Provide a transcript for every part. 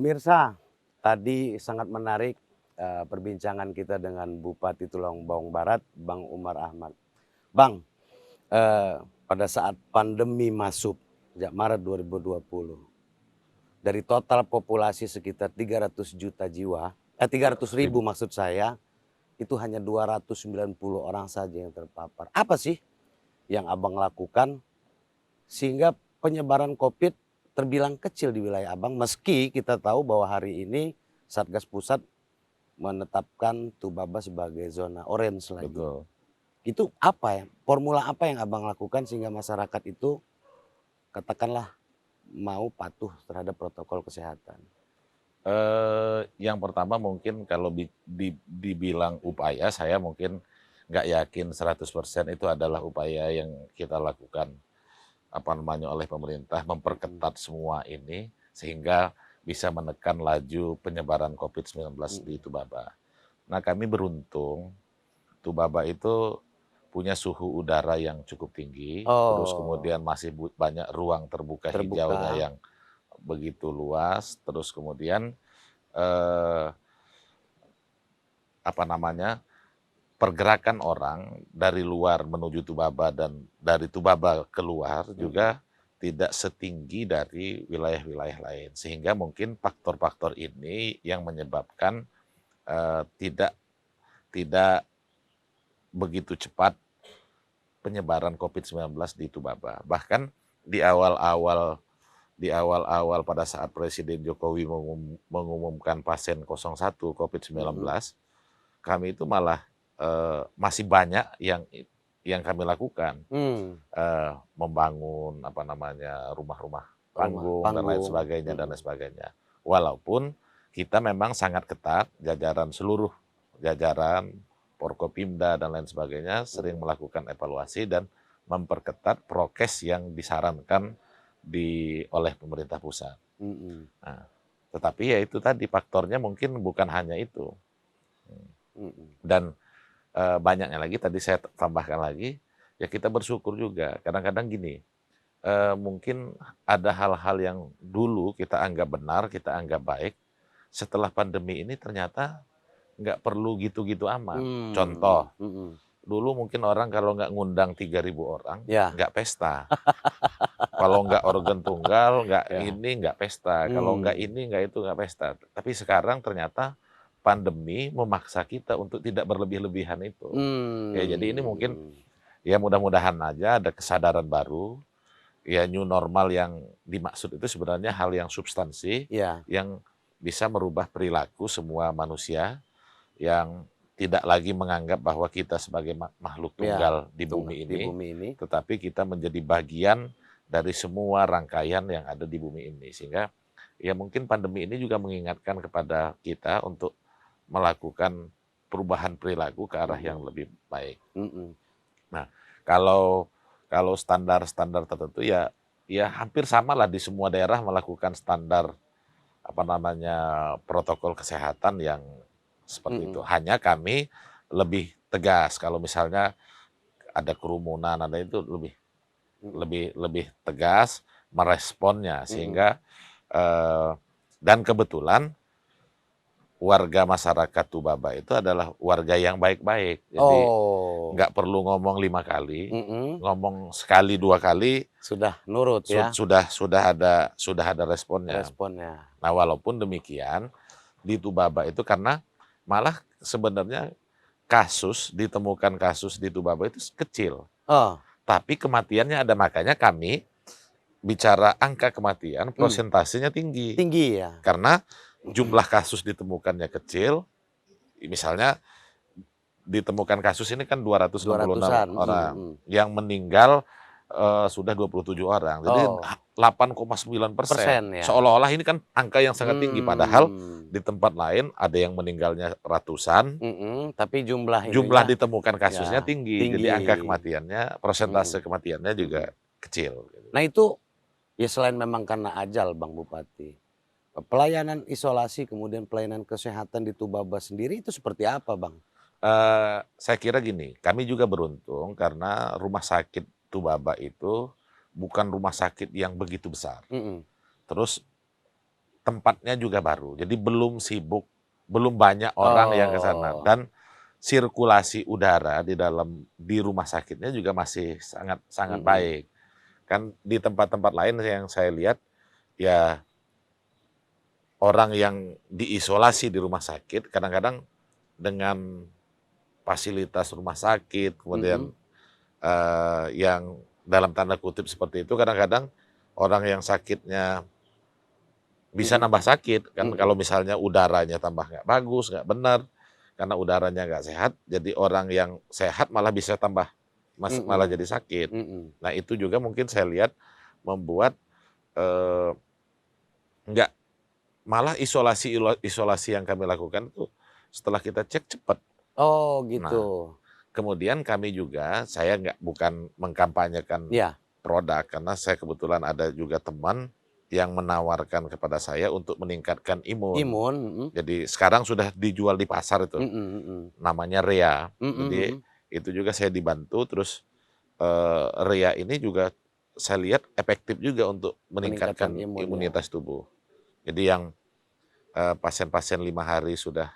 Pemirsa, tadi sangat menarik perbincangan kita dengan Bupati Tulung Bawang Barat, Bang Umar Ahmad. Bang, pada saat pandemi masuk sejak Maret 2020, dari total populasi sekitar 300 juta jiwa, 300 ribu maksud saya, itu hanya 290 orang saja yang terpapar. Apa sih yang Abang lakukan sehingga penyebaran COVID terbilang kecil di wilayah Abang, meski kita tahu bahwa hari ini Satgas Pusat menetapkan Tubaba sebagai zona orange lagi. Betul. Itu apa ya? Formula apa yang Abang lakukan sehingga masyarakat itu katakanlah mau patuh terhadap protokol kesehatan? Yang pertama mungkin kalau dibilang upaya, saya mungkin nggak yakin 100% itu adalah upaya yang kita lakukan oleh pemerintah memperketat semua ini sehingga bisa menekan laju penyebaran COVID-19 di Tubaba. Nah, kami beruntung Tubaba itu punya suhu udara yang cukup tinggi, terus Oh, kemudian masih banyak ruang terbuka hijaunya terbuka. yang begitu luas, terus kemudian eh, pergerakan orang dari luar menuju Tubaba dan dari Tubaba keluar juga tidak setinggi dari wilayah-wilayah lain, sehingga mungkin faktor-faktor ini yang menyebabkan tidak tidak begitu cepat penyebaran COVID-19 di Tubaba. Bahkan di awal-awal pada saat Presiden Jokowi mengumumkan pasien 01 COVID-19, kami itu malah masih banyak yang kami lakukan, membangun rumah-rumah Rumah panggung dan lain panggung. sebagainya dan lain sebagainya. Walaupun kita memang sangat ketat, seluruh jajaran Forkopimda dan lain sebagainya sering melakukan evaluasi dan memperketat prokes yang disarankan oleh pemerintah pusat. Nah, tetapi ya itu tadi faktornya mungkin bukan hanya itu. Dan banyaknya lagi, tadi saya tambahkan lagi, ya kita bersyukur juga. Kadang-kadang gini, mungkin ada hal-hal yang dulu kita anggap benar, kita anggap baik, setelah pandemi ini ternyata nggak perlu gitu-gitu amat. Contoh, dulu mungkin orang kalau nggak ngundang 3.000 orang, Ya, nggak pesta. Kalau nggak organ tunggal, ya. nggak pesta. Kalau nggak ini, nggak itu, nggak pesta. Tapi sekarang ternyata pandemi memaksa kita untuk tidak berlebih-lebihan itu. Ya, jadi ini mungkin ya mudah-mudahan aja ada kesadaran baru. Ya, new normal yang dimaksud itu sebenarnya hal yang substansi, Ya, yang bisa merubah perilaku semua manusia, yang tidak lagi menganggap bahwa kita sebagai makhluk ya, tunggal di bumi di ini, bumi ini. tetapi kita menjadi bagian dari semua rangkaian yang ada di bumi ini. Sehingga ya mungkin pandemi ini juga mengingatkan kepada kita untuk melakukan perubahan perilaku ke arah yang lebih baik. Nah, kalau kalau standar-standar tertentu ya hampir sama lah di semua daerah melakukan standar protokol kesehatan yang seperti itu. Hanya kami lebih tegas kalau misalnya ada kerumunan, ada itu lebih lebih lebih tegas meresponnya sehingga dan kebetulan warga masyarakat Tubaba itu adalah warga yang baik-baik. Jadi Oh, nggak perlu ngomong 5 kali, ngomong sekali 2 kali sudah nurut ya sudah ada responnya. responnya. Nah, walaupun demikian di Tubaba itu karena malah sebenarnya ditemukan kasus di Tubaba itu kecil, Oh, tapi kematiannya ada. Makanya kami bicara angka kematian prosentasenya tinggi. tinggi ya. Karena jumlah kasus ditemukannya kecil, misalnya ditemukan kasus ini kan 266 200-an. orang, yang meninggal sudah 27 orang. Jadi Oh, 8,9%. persen ya. Seolah-olah ini kan angka yang sangat tinggi, padahal Hmm, di tempat lain ada yang meninggalnya ratusan, tapi jumlah jumlah ininya ditemukan kasusnya ya tinggi. Jadi tinggi. angka kematiannya, Mm-mm, persentase kematiannya juga mm-mm. kecil. Nah itu ya selain memang karena ajal Bang Bupati, pelayanan isolasi kemudian pelayanan kesehatan di Tubaba sendiri itu seperti apa Bang? Saya kira gini, kami juga beruntung karena rumah sakit Tubaba itu bukan rumah sakit yang begitu besar. Mm-mm, Terus tempatnya juga baru. Jadi belum sibuk, belum banyak orang yang ke sana Oh. dan sirkulasi udara di rumah sakitnya juga masih sangat sangat Mhm. baik. Kan di tempat-tempat lain yang saya lihat, ya orang yang diisolasi di rumah sakit kadang-kadang dengan fasilitas rumah sakit, kemudian, Mhm. yang dalam tanda kutip seperti itu kadang-kadang orang yang sakitnya bisa Mhm. nambah sakit. Kan Mhm. kalau misalnya udaranya tambah nggak bagus, nggak benar, karena udaranya nggak sehat, jadi orang yang sehat malah bisa malah jadi Mhm. sakit. Mhm. Nah itu juga mungkin saya lihat membuat, eee, nggak malah isolasi yang kami lakukan tuh setelah kita cek cepat. Oh gitu. Nah, kemudian kami juga, saya bukan mengkampanyekan Iya, produk, karena saya kebetulan ada juga teman yang menawarkan kepada saya untuk meningkatkan imun. imun, mhm. Jadi sekarang sudah dijual di pasar itu, Mhm mhm. namanya Rea. Mhm Jadi mhm. itu juga saya dibantu, terus, Rea ini juga saya lihat efektif juga untuk Meningkatkan meningkatkan imun ya. imunitas tubuh. Jadi yang, pasien-pasien 5 hari sudah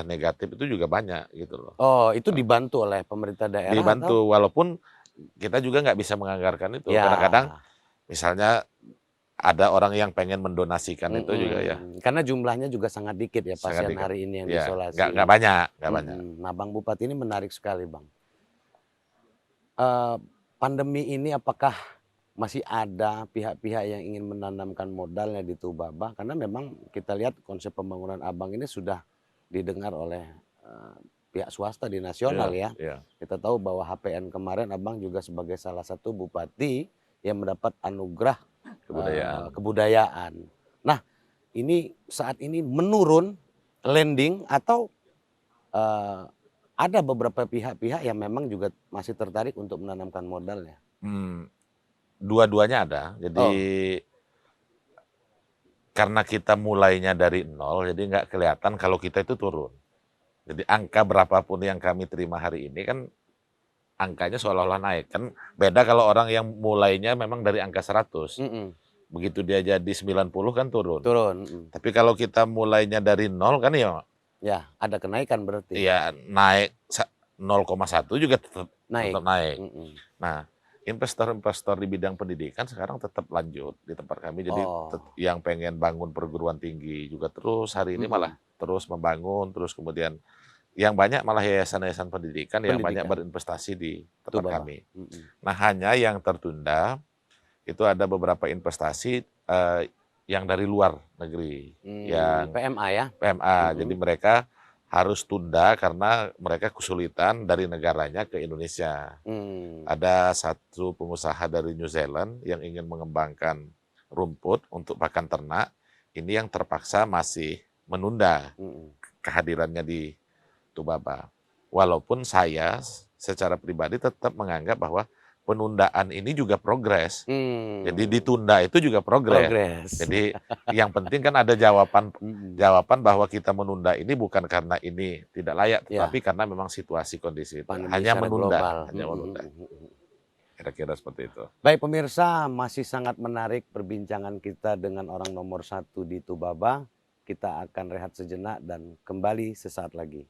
negatif itu juga banyak gitu loh. Oh itu dibantu oleh pemerintah daerah atau? Dibantu, walaupun kita juga nggak bisa menganggarkan itu. Kadang-kadang Ya. misalnya ada orang yang pengen mendonasikan itu juga ya Karena jumlahnya juga sangat dikit ya sangat pasien dekat. hari ini yang Ya, nggak diisolasi. banyak, nggak banyak. Nah Bang Bupati ini menarik sekali Bang. Pandemi ini apakah masih ada pihak-pihak yang ingin menanamkan modalnya di Tubaba? Karena memang kita lihat konsep pembangunan Abang ini sudah didengar oleh, eee, pihak swasta di nasional Iya ya. iya, Kita tahu bahwa HPN kemarin Abang juga sebagai salah satu bupati yang mendapat anugerah, kebudayaan. kebudayaan. Nah, ini saat ini menurun, landing atau, eee, ada beberapa pihak-pihak yang memang juga masih tertarik untuk menanamkan modalnya? Mmm, dua-duanya ada. Jadi Oh, karena kita mulainya dari nol, jadi nggak kelihatan kalau kita itu turun. Jadi angka berapapun yang kami terima hari ini kan angkanya seolah-olah naik. Kan beda kalau orang yang mulainya memang dari angka 100, mhm, begitu dia jadi 90 kan turun. turun, mhm. Tapi kalau kita mulainya dari nol kan ya Ya, ada kenaikan berarti? ya naik 0,1 juga tetap Naik? tetap naik. Mhm. Nah, investor-investor di bidang pendidikan sekarang tetap lanjut di tempat kami. Jadi Oh, yang pengen bangun perguruan tinggi juga terus hari ini malah mhm, terus membangun, terus kemudian yang banyak malah yayasan-yayasan pendidikan yang banyak pendidikan, berinvestasi di itu tempat Baba? kami. Mhm. Nah, hanya yang tertunda itu ada beberapa investasi, yang dari luar negeri, yang PMA ya? PMA. Jadi Mhm. mereka harus tunda karena mereka kesulitan dari negaranya ke Indonesia. Mmm, Ada satu pengusaha dari New Zealand yang ingin mengembangkan rumput untuk pakan ternak, ini yang terpaksa masih menunda mhm. kehadirannya di Tubaba. Walaupun saya secara pribadi tetap menganggap bahwa penundaan ini juga progres. Jadi Mmm, ditunda itu juga progres. progres. Jadi yang penting kan ada jawaban Mhm. jawaban bahwa kita menunda ini bukan karena ini tidak layak, tetapi Ya, karena memang situasi kondisi itu. pandemi Hanya secara global. menunda, hanya Mhm menunda. mhm mhm. Kira-kira seperti itu. Baik pemirsa, masih sangat menarik perbincangan kita dengan orang nomor satu di Tubaba. Kita akan rehat sejenak dan kembali sesaat lagi.